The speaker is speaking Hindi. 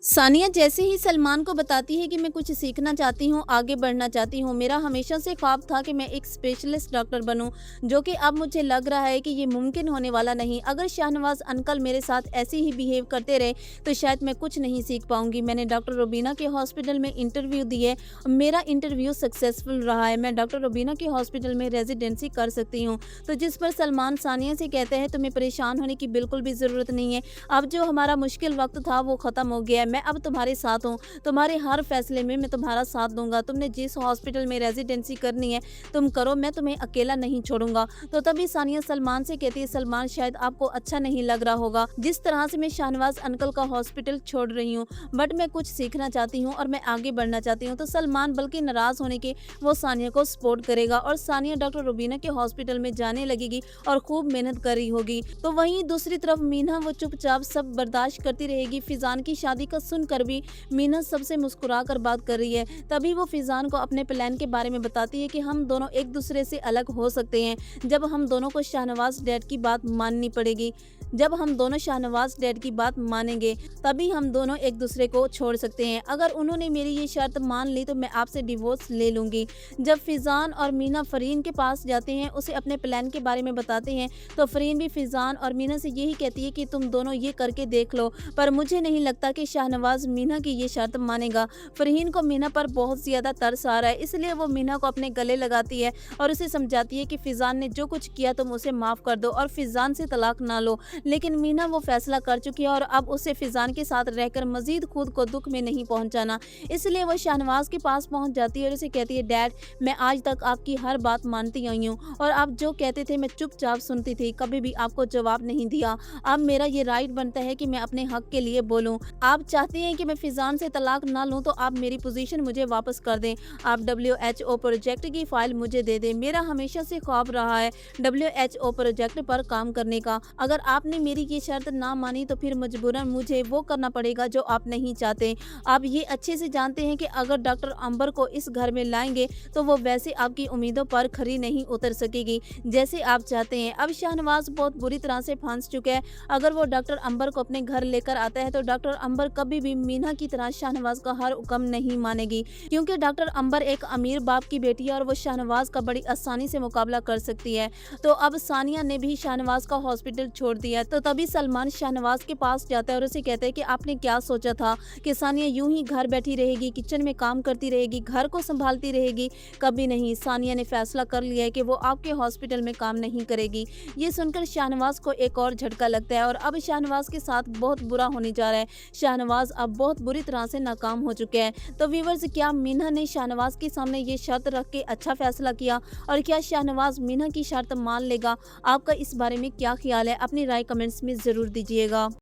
सानिया जैसे ही सलमान को बताती है कि मैं कुछ सीखना चाहती हूँ, आगे बढ़ना चाहती हूँ। मेरा हमेशा से ख्वाब था कि मैं एक स्पेशलिस्ट डॉक्टर बनूँ, जो कि अब मुझे लग रहा है कि ये मुमकिन होने वाला नहीं। अगर शाहनवाज़ अंकल मेरे साथ ऐसे ही बिहेव करते रहे, तो शायद मैं कुछ नहीं सीख पाऊँगी। मैंने डॉक्टर रुबीना के हॉस्पिटल में इंटरव्यू दी है। मेरा इंटरव्यू सक्सेसफुल रहा है। मैं डॉक्टर रुबीना के हॉस्पिटल में रेज़िडेंसी कर सकती हूँ। तो जिस पर सलमान सानिया से कहते हैं, तुम्हें परेशान होने की बिल्कुल भी ज़रूरत नहीं है। अब जो हमारा मुश्किल वक़्त था, वो ख़त्म हो गया है। मैं अब तुम्हारे साथ हूँ, तुम्हारे हर फैसले में मैं तुम्हारा साथ दूँगा। तुमने जिस हॉस्पिटल में रेज़िडेंसी करनी है, तुम करो, मैं तुम्हें अकेला नहीं छोड़ूँगा। तो तभी सानिया सलमान से कहती है, सलमान शायद आपको अच्छा नहीं लग रहा होगा, जिस तरह से मैं शाहनवाज़ अंकल का हॉस्पिटल छोड़ रही हूँ, बट मैं कुछ सीखना चाहती हूँ और मैं आगे बढ़ना चाहती हूँ। तो सलमान बल्कि नाराज़ होने के वो सानिया को सपोर्ट करेगा और सानिया डॉक्टर रुबीना के हॉस्पिटल में जाने लगेगी और खूब मेहनत कर रही होगी। तो वहीं दूसरी तरफ मीना वो चुपचाप सब बर्दाश्त करती रहेगी। फिजान की शादी का सुनकर भी मीना सबसे मुस्कुरा कर बात कर रही है। तभी वो फिजान को अपने प्लान के बारे में बताती है कि हम दोनों एक दूसरे से अलग हो सकते हैं, जब हम दोनों को शाहनवाज डैड की बात माननी पड़ेगी। जब हम दोनों शाहनवाज डैड की बात मानेंगे, तभी हम दोनों एक दूसरे को छोड़ सकते हैं। अगर उन्होंने मेरी ये शर्त मान ली, तो मैं आपसे डिवोर्स ले लूंगी। जब फिजान और मीना फरीन के पास जाते हैं, उसे अपने प्लान के बारे में बताते हैं, तो फरीन भी फिजान और मीना से यही कहती है कि तुम दोनों ये करके देख लो, पर मुझे नहीं लगता कि शाहनवाज मीना की ये शर्त मानेगा। फरहीन को मीना पर बहुत ज़्यादा तरस आ रहा है, इसलिए वो मीना को अपने गले लगाती है और उसे समझाती है कि फिजान ने जो कुछ किया तुम उसे माफ़ कर दो और फिजान से तलाक ना लो। लेकिन मीना वो फैसला कर चुकी है और अब उसे फिजान के साथ रहकर मजीद खुद को दुख में नहीं पहुंचाना। इसलिए वो शाहनवाज के पास पहुंच जाती है और उसे कहती है, डैड, मैं आज तक आपकी हर बात मानती आई हूँ और आप जो कहते थे मैं चुपचाप सुनती थी, कभी भी आपको जवाब नहीं दिया। अब मेरा ये राइट बनता है कि मैं अपने हक के लिए बोलूँ। आप चाहती हैं कि मैं फिजान से तलाक ना लूँ, तो आप मेरी पोजीशन मुझे वापस कर दें। आप WHO प्रोजेक्ट की फाइल मुझे दे दें। मेरा हमेशा से ख्वाब रहा है WHO प्रोजेक्ट पर काम करने का। अगर आपने मेरी ये शर्त ना मानी, तो फिर मजबूरन मुझे वो करना पड़ेगा जो आप नहीं चाहते। आप ये अच्छे से जानते हैं कि अगर डॉक्टर अंबर को इस घर में लाएंगे, तो वो वैसे आपकी उम्मीदों पर खरी नहीं उतर सकेगी जैसे आप चाहते हैं। अब शाहनवाज बहुत बुरी तरह से फंस चुका है। अगर वो डॉक्टर अंबर को अपने घर लेकर आता है, तो डॉक्टर अंबर कभी भी मीना की तरह शाहनवाज का हर हुक्म नहीं मानेगी, क्योंकि डॉक्टर अंबर एक अमीर बाप की बेटी है और वो शाहनवाज का बड़ी आसानी से मुकाबला कर सकती है। तो अब सानिया ने भी शाहनवाज का हॉस्पिटल छोड़ दिया। तो तभी सलमान शाहनवाज के पास जाता है और उसे कहता है कि आपने क्या सोचा था कि सानिया यूं ही घर बैठी रहेगी, किचन में काम करती रहेगी, घर को संभालती रहेगी? कभी नहीं। सानिया ने फैसला कर लिया है कि वो आपके हॉस्पिटल में काम नहीं करेगी। ये सुनकर शाहनवाज को एक और झटका लगता है और अब शाहनवाज के साथ बहुत बुरा होने जा रहा है। शाहनवाज अब बहुत बुरी तरह से नाकाम हो चुके हैं। तो व्यूअर्स, क्या मीना ने शाहनवाज के सामने ये शर्त रख के अच्छा फैसला किया, और क्या शाहनवाज मीना की शर्त मान लेगा? आपका इस बारे में क्या ख्याल है? अपनी राय कमेंट्स में ज़रूर दीजिएगा।